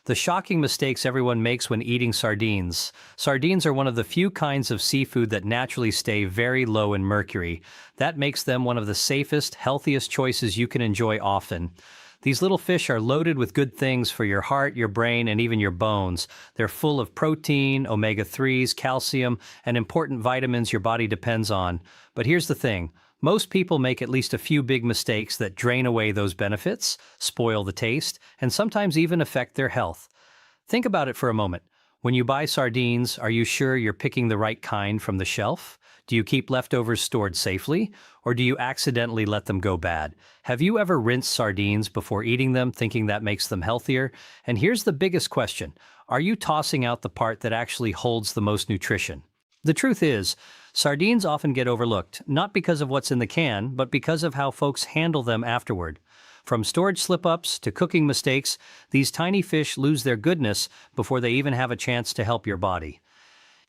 The shocking mistakes everyone makes when eating sardines. Sardines are one of the few kinds of seafood that naturally stay very low in mercury. That makes them one of the safest, healthiest choices you can enjoy often. These little fish are loaded with good things for your heart, your brain, and even your bones. They're full of protein, omega-3s, calcium, and important vitamins your body depends on. But here's the thing. Most people make at least a few big mistakes that drain away those benefits, spoil the taste, and sometimes even affect their health. Think about it for a moment. When you buy sardines, are you sure you're picking the right kind from the shelf? Do you keep leftovers stored safely, or do you accidentally let them go bad? Have you ever rinsed sardines before eating them, thinking that makes them healthier? And here's the biggest question. Are you tossing out the part that actually holds the most nutrition? The truth is, sardines often get overlooked, not because of what's in the can, but because of how folks handle them afterward. From storage slip-ups to cooking mistakes, these tiny fish lose their goodness before they even have a chance to help your body.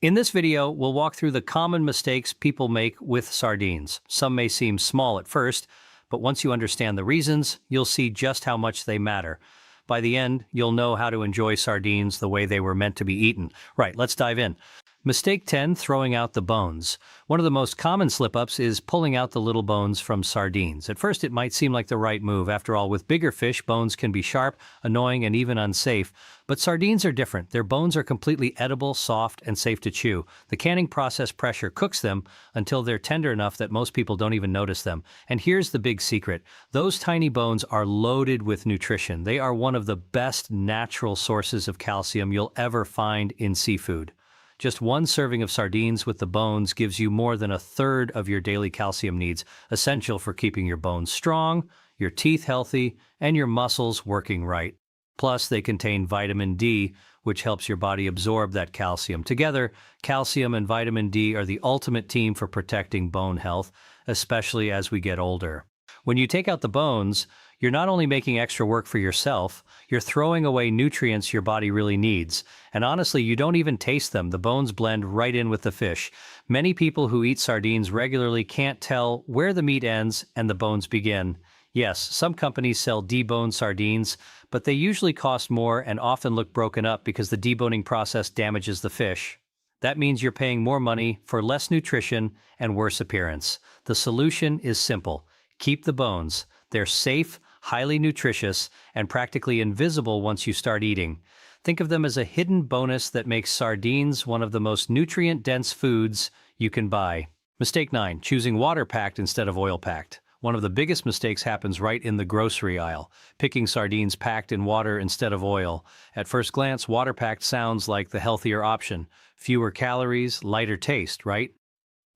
In this video, we'll walk through the common mistakes people make with sardines. Some may seem small at first, but once you understand the reasons, you'll see just how much they matter. By the end, you'll know how to enjoy sardines the way they were meant to be eaten. Right, let's dive in. Mistake 10, throwing out the bones. One of the most common slip-ups is pulling out the little bones from sardines. At first, it might seem like the right move. After all, with bigger fish, bones can be sharp, annoying, and even unsafe. But sardines are different. Their bones are completely edible, soft, and safe to chew. The canning process pressure cooks them until they're tender enough that most people don't even notice them. And here's the big secret. Those tiny bones are loaded with nutrition. They are one of the best natural sources of calcium you'll ever find in seafood. Just one serving of sardines with the bones gives you more than a third of your daily calcium needs, essential for keeping your bones strong, your teeth healthy, and your muscles working right. Plus, they contain vitamin D, which helps your body absorb that calcium. Together, calcium and vitamin D are the ultimate team for protecting bone health, especially as we get older. When you take out the bones, you're not only making extra work for yourself, you're throwing away nutrients your body really needs. And honestly, you don't even taste them. The bones blend right in with the fish. Many people who eat sardines regularly can't tell where the meat ends and the bones begin. Yes, some companies sell deboned sardines, but they usually cost more and often look broken up because the deboning process damages the fish. That means you're paying more money for less nutrition and worse appearance. The solution is simple. Keep the bones. They're safe, highly nutritious, and practically invisible once you start eating. Think of them as a hidden bonus that makes sardines one of the most nutrient-dense foods you can buy. Mistake 9, choosing water-packed instead of oil-packed. One of the biggest mistakes happens right in the grocery aisle, picking sardines packed in water instead of oil. At first glance, water-packed sounds like the healthier option. Fewer calories, lighter taste, right?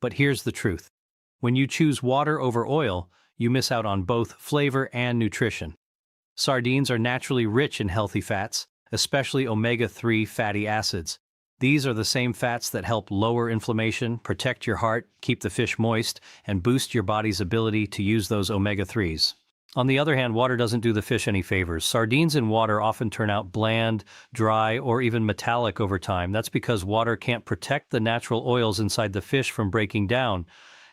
But here's the truth. When you choose water over oil, you miss out on both flavor and nutrition. Sardines are naturally rich in healthy fats, especially omega-3 fatty acids. These are the same fats that help lower inflammation, protect your heart, keep the fish moist, and boost your body's ability to use those omega-3s. On the other hand, water doesn't do the fish any favors. Sardines in water often turn out bland, dry, or even metallic over time. That's because water can't protect the natural oils inside the fish from breaking down.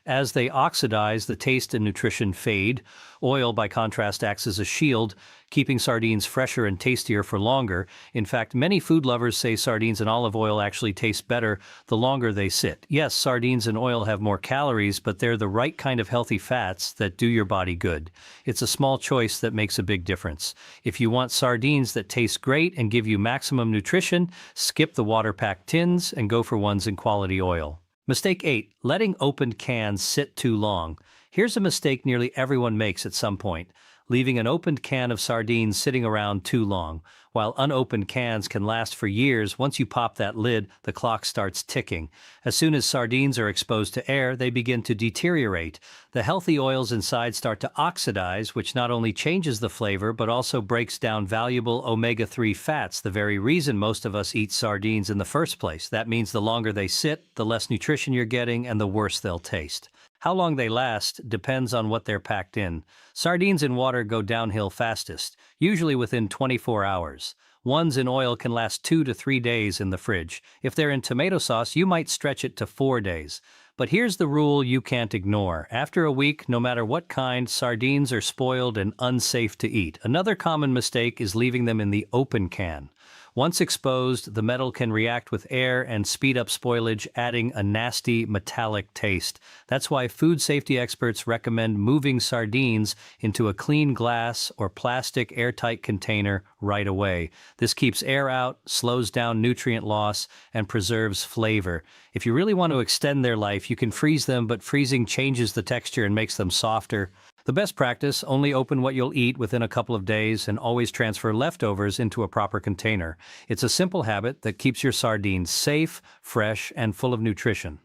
As they oxidize, the taste and nutrition fade. Oil, by contrast, acts as a shield, keeping sardines fresher and tastier for longer. In fact, many food lovers say sardines in olive oil actually taste better the longer they sit. Yes, sardines in oil have more calories, but they're the right kind of healthy fats that do your body good. It's a small choice that makes a big difference. If you want sardines that taste great and give you maximum nutrition, skip the water-packed tins and go for ones in quality oil. Mistake 8, letting opened cans sit too long. Here's a mistake nearly everyone makes at some point, leaving an opened can of sardines sitting around too long. While unopened cans can last for years, once you pop that lid, the clock starts ticking. As soon as sardines are exposed to air, they begin to deteriorate. The healthy oils inside start to oxidize, which not only changes the flavor, but also breaks down valuable omega-3 fats, the very reason most of us eat sardines in the first place. That means the longer they sit, the less nutrition you're getting, and the worse they'll taste. How long they last depends on what they're packed in. Sardines in water go downhill fastest, usually within 24 hours. Ones in oil can last 2 to 3 days in the fridge. If they're in tomato sauce, you might stretch it to 4 days. But here's the rule you can't ignore. After a week, no matter what kind, sardines are spoiled and unsafe to eat. Another common mistake is leaving them in the open can. Once exposed, the metal can react with air and speed up spoilage, adding a nasty metallic taste. That's why food safety experts recommend moving sardines into a clean glass or plastic airtight container right away. This keeps air out, slows down nutrient loss, and preserves flavor. If you really want to extend their life, you can freeze them, but freezing changes the texture and makes them softer. The best practice, only open what you'll eat within a couple of days and always transfer leftovers into a proper container. It's a simple habit that keeps your sardines safe, fresh, and full of nutrition.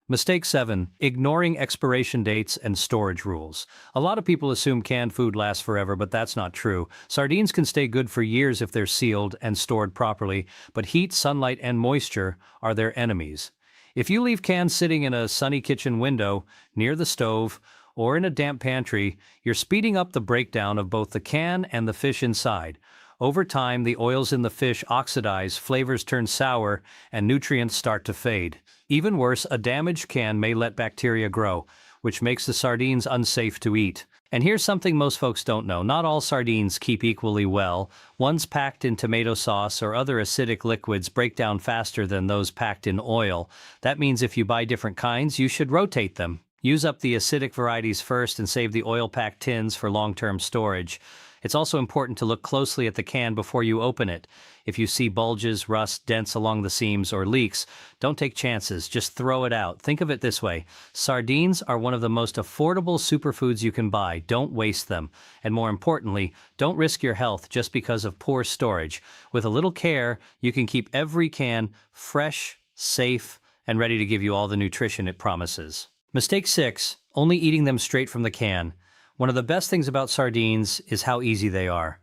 Mistake 7. Ignoring expiration dates and storage rules. A lot of people assume canned food lasts forever, but that's not true. Sardines can stay good for years if they're sealed and stored properly, but heat, sunlight, and moisture are their enemies. If you leave cans sitting in a sunny kitchen window, near the stove, or in a damp pantry, you're speeding up the breakdown of both the can and the fish inside. Over time, the oils in the fish oxidize, flavors turn sour, and nutrients start to fade. Even worse, a damaged can may let bacteria grow, which makes the sardines unsafe to eat. And here's something most folks don't know. Not all sardines keep equally well. Ones packed in tomato sauce or other acidic liquids break down faster than those packed in oil. That means if you buy different kinds, you should rotate them. Use up the acidic varieties first and save the oil-packed tins for long-term storage. It's also important to look closely at the can before you open it. If you see bulges, rust, dents along the seams, or leaks, don't take chances, just throw it out. Think of it this way. Sardines are one of the most affordable superfoods you can buy. Don't waste them. And more importantly, don't risk your health just because of poor storage. With a little care, you can keep every can fresh, safe, and ready to give you all the nutrition it promises. Mistake 6. Only eating them straight from the can. One of the best things about sardines is how easy they are.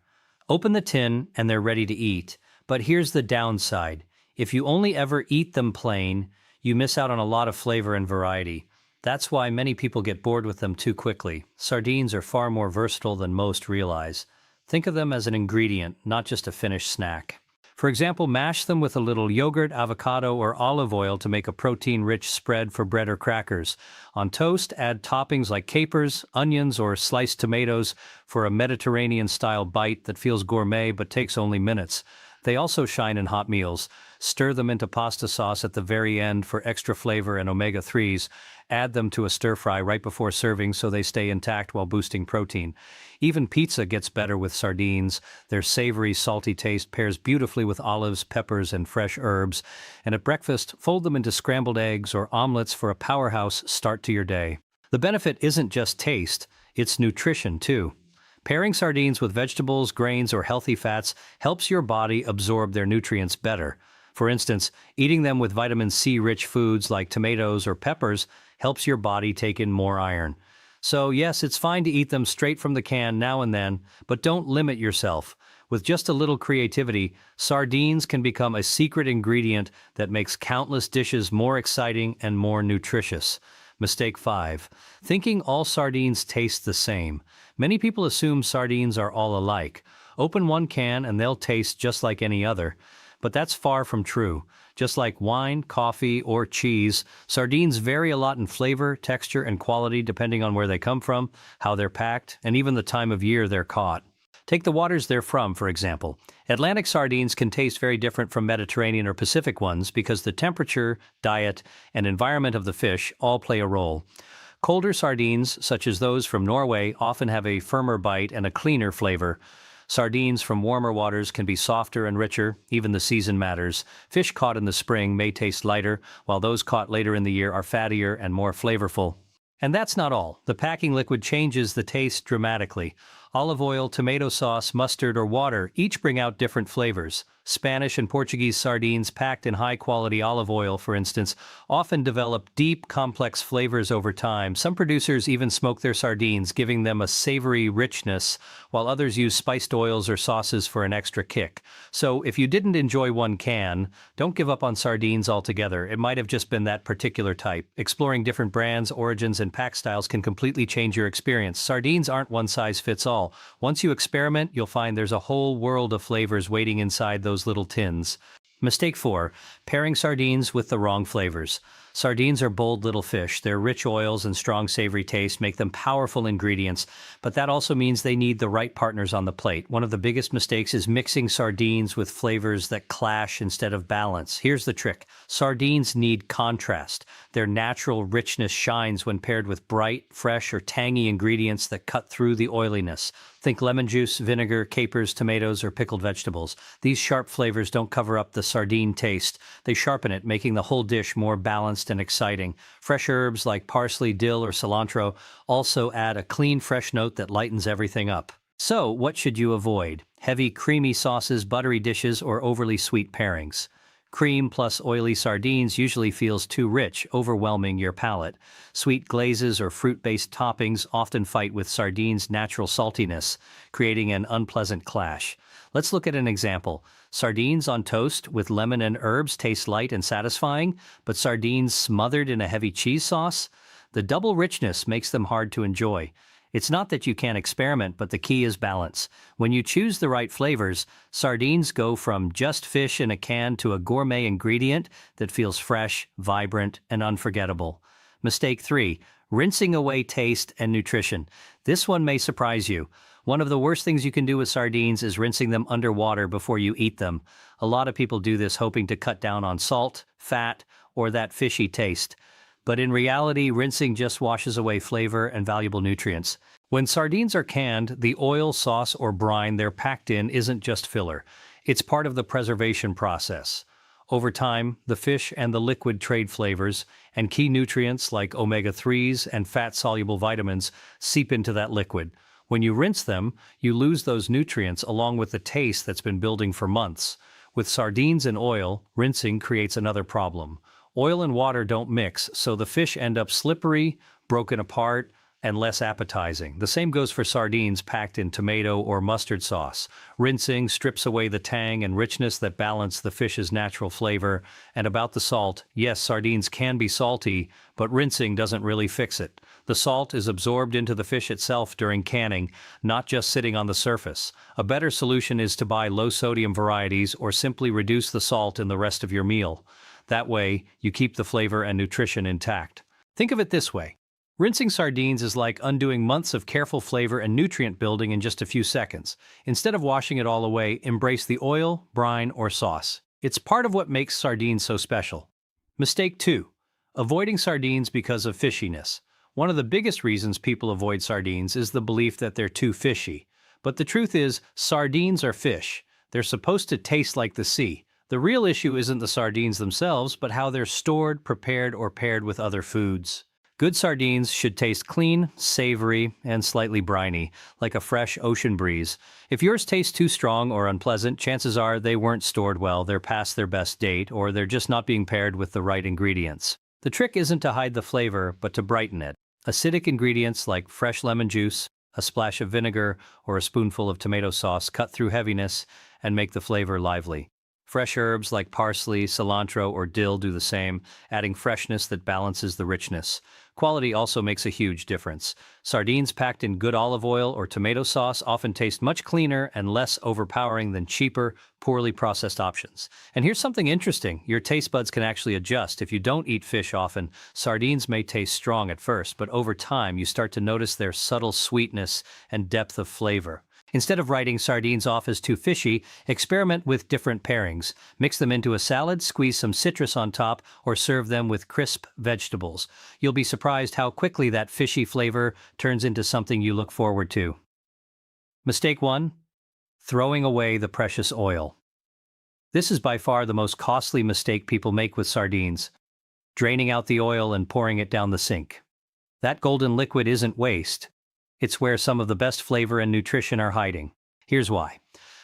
Open the tin and they're ready to eat. But here's the downside. If you only ever eat them plain, you miss out on a lot of flavor and variety. That's why many people get bored with them too quickly. Sardines are far more versatile than most realize. Think of them as an ingredient, not just a finished snack. For example, mash them with a little yogurt, avocado, or olive oil to make a protein-rich spread for bread or crackers. On toast, add toppings like capers, onions, or sliced tomatoes for a Mediterranean-style bite that feels gourmet but takes only minutes. They also shine in hot meals. Stir them into pasta sauce at the very end for extra flavor and omega-3s. Add them to a stir-fry right before serving so they stay intact while boosting protein. Even pizza gets better with sardines. Their savory, salty taste pairs beautifully with olives, peppers, and fresh herbs. And at breakfast, fold them into scrambled eggs or omelets for a powerhouse start to your day. The benefit isn't just taste, it's nutrition too. Pairing sardines with vegetables, grains, or healthy fats helps your body absorb their nutrients better. For instance, eating them with vitamin C-rich foods like tomatoes or peppers helps your body take in more iron. So yes, it's fine to eat them straight from the can now and then, but don't limit yourself. With just a little creativity, sardines can become a secret ingredient that makes countless dishes more exciting and more nutritious. Mistake 5. Thinking all sardines taste the same. Many people assume sardines are all alike. Open one can and they'll taste just like any other. But that's far from true. Just like wine, coffee, or cheese, sardines vary a lot in flavor, texture, and quality depending on where they come from, how they're packed, and even the time of year they're caught. Take the waters they're from, for example. Atlantic sardines can taste very different from Mediterranean or Pacific ones because the temperature, diet, and environment of the fish all play a role. Colder sardines, such as those from Norway, often have a firmer bite and a cleaner flavor. Sardines from warmer waters can be softer and richer, even the season matters. Fish caught in the spring may taste lighter, while those caught later in the year are fattier and more flavorful. And that's not all. The packing liquid changes the taste dramatically. Olive oil, tomato sauce, mustard, or water each bring out different flavors. Spanish and Portuguese sardines packed in high-quality olive oil, for instance, often develop deep, complex flavors over time. Some producers even smoke their sardines, giving them a savory richness, while others use spiced oils or sauces for an extra kick. So if you didn't enjoy one can, don't give up on sardines altogether. It might have just been that particular type. Exploring different brands, origins, and pack styles can completely change your experience. Sardines aren't one size fits all. Once you experiment, you'll find there's a whole world of flavors waiting inside those little tins. Mistake 4. Pairing sardines with the wrong flavors. Sardines are bold little fish. Their rich oils and strong savory taste make them powerful ingredients, but that also means they need the right partners on the plate. One of the biggest mistakes is mixing sardines with flavors that clash instead of balance. Here's the trick. Sardines need contrast. Their natural richness shines when paired with bright, fresh, or tangy ingredients that cut through the oiliness. Think lemon juice, vinegar, capers, tomatoes, or pickled vegetables. These sharp flavors don't cover up the sardine taste. They sharpen it, making the whole dish more balanced and exciting. Fresh herbs like parsley, dill, or cilantro also add a clean, fresh note that lightens everything up. So, what should you avoid? Heavy, creamy sauces, buttery dishes, or overly sweet pairings. Cream plus oily sardines usually feels too rich, overwhelming your palate. Sweet glazes or fruit-based toppings often fight with sardines' natural saltiness, creating an unpleasant clash. Let's look at an example. Sardines on toast with lemon and herbs taste light and satisfying, but sardines smothered in a heavy cheese sauce? The double richness makes them hard to enjoy. It's not that you can't experiment, but the key is balance. When you choose the right flavors, sardines go from just fish in a can to a gourmet ingredient that feels fresh, vibrant, and unforgettable. Mistake 3. Rinsing away taste and nutrition. This one may surprise you. One of the worst things you can do with sardines is rinsing them underwater before you eat them. A lot of people do this hoping to cut down on salt, fat, or that fishy taste. But in reality, rinsing just washes away flavor and valuable nutrients. When sardines are canned, the oil, sauce, or brine they're packed in isn't just filler. It's part of the preservation process. Over time, the fish and the liquid trade flavors, and key nutrients like omega-3s and fat-soluble vitamins seep into that liquid. When you rinse them, you lose those nutrients along with the taste that's been building for months. With sardines and oil, rinsing creates another problem. Oil and water don't mix, so the fish end up slippery, broken apart, and less appetizing. The same goes for sardines packed in tomato or mustard sauce. Rinsing strips away the tang and richness that balance the fish's natural flavor. And about the salt, yes, sardines can be salty, but rinsing doesn't really fix it. The salt is absorbed into the fish itself during canning, not just sitting on the surface. A better solution is to buy low-sodium varieties or simply reduce the salt in the rest of your meal. That way, you keep the flavor and nutrition intact. Think of it this way. Rinsing sardines is like undoing months of careful flavor and nutrient building in just a few seconds. Instead of washing it all away, embrace the oil, brine, or sauce. It's part of what makes sardines so special. Mistake 2. Avoiding sardines because of fishiness. One of the biggest reasons people avoid sardines is the belief that they're too fishy. But the truth is, sardines are fish. They're supposed to taste like the sea. The real issue isn't the sardines themselves, but how they're stored, prepared, or paired with other foods. Good sardines should taste clean, savory, and slightly briny, like a fresh ocean breeze. If yours tastes too strong or unpleasant, chances are they weren't stored well, they're past their best date, or they're just not being paired with the right ingredients. The trick isn't to hide the flavor, but to brighten it. Acidic ingredients like fresh lemon juice, a splash of vinegar, or a spoonful of tomato sauce cut through heaviness and make the flavor lively. Fresh herbs like parsley, cilantro, or dill do the same, adding freshness that balances the richness. Quality also makes a huge difference. Sardines packed in good olive oil or tomato sauce often taste much cleaner and less overpowering than cheaper, poorly processed options. And here's something interesting. Your taste buds can actually adjust. If you don't eat fish often, sardines may taste strong at first, but over time you start to notice their subtle sweetness and depth of flavor. Instead of writing sardines off as too fishy, experiment with different pairings. Mix them into a salad, squeeze some citrus on top, or serve them with crisp vegetables. You'll be surprised how quickly that fishy flavor turns into something you look forward to. Mistake 1. Throwing away the precious oil. This is by far the most costly mistake people make with sardines. Draining out the oil and pouring it down the sink. That golden liquid isn't waste. It's where some of the best flavor and nutrition are hiding. Here's why.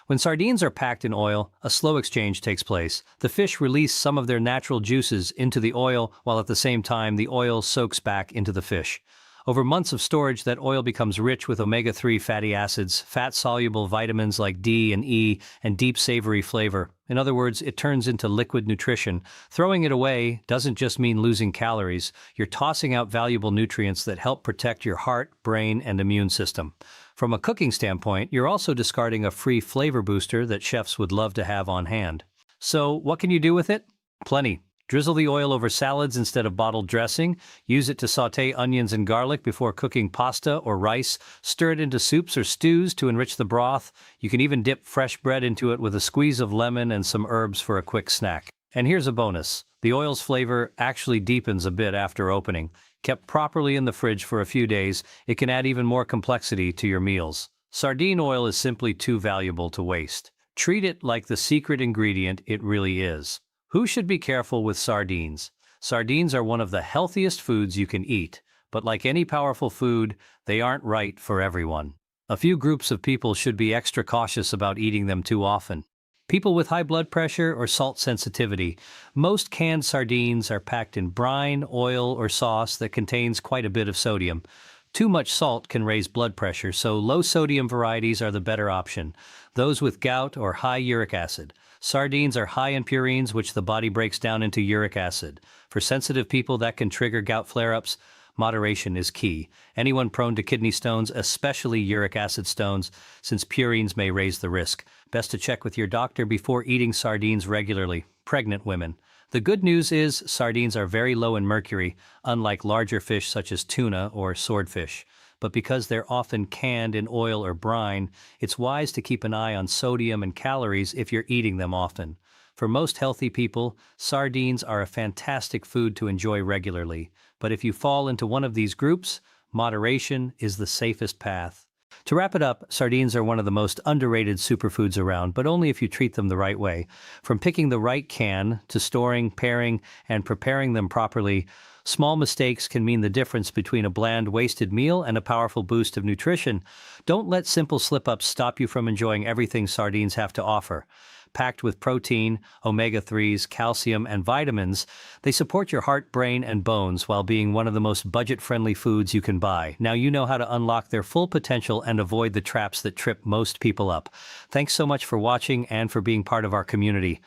When sardines are packed in oil, a slow exchange takes place. The fish release some of their natural juices into the oil, while at the same time the oil soaks back into the fish. Over months of storage, that oil becomes rich with omega-3 fatty acids, fat-soluble vitamins like D and E, and deep savory flavor. In other words, it turns into liquid nutrition. Throwing it away doesn't just mean losing calories. You're tossing out valuable nutrients that help protect your heart, brain, and immune system. From a cooking standpoint, you're also discarding a free flavor booster that chefs would love to have on hand. So, what can you do with it? Plenty. Drizzle the oil over salads instead of bottled dressing. Use it to sauté onions and garlic before cooking pasta or rice. Stir it into soups or stews to enrich the broth. You can even dip fresh bread into it with a squeeze of lemon and some herbs for a quick snack. And here's a bonus. The oil's flavor actually deepens a bit after opening. Kept properly in the fridge for a few days, it can add even more complexity to your meals. Sardine oil is simply too valuable to waste. Treat it like the secret ingredient it really is. Who should be careful with sardines? Sardines are one of the healthiest foods you can eat, but like any powerful food, they aren't right for everyone. A few groups of people should be extra cautious about eating them too often. People with high blood pressure or salt sensitivity. Most canned sardines are packed in brine, oil, or sauce that contains quite a bit of sodium. Too much salt can raise blood pressure, so low-sodium varieties are the better option. Those with gout or high uric acid. Sardines are high in purines, which the body breaks down into uric acid. For sensitive people, that can trigger gout flare-ups. Moderation is key. Anyone prone to kidney stones, especially uric acid stones, since purines may raise the risk. Best to check with your doctor before eating sardines regularly. Pregnant women. The good news is sardines are very low in mercury, unlike larger fish such as tuna or swordfish. But because they're often canned in oil or brine, it's wise to keep an eye on sodium and calories if you're eating them often. For most healthy people, sardines are a fantastic food to enjoy regularly. But if you fall into one of these groups, moderation is the safest path. To wrap it up, sardines are one of the most underrated superfoods around, but only if you treat them the right way. From picking the right can to storing, pairing, and preparing them properly, small mistakes can mean the difference between a bland, wasted meal and a powerful boost of nutrition. Don't let simple slip-ups stop you from enjoying everything sardines have to offer. Packed with protein, omega-3s, calcium, and vitamins, they support your heart, brain, and bones while being one of the most budget-friendly foods you can buy. Now you know how to unlock their full potential and avoid the traps that trip most people up. Thanks so much for watching and for being part of our community.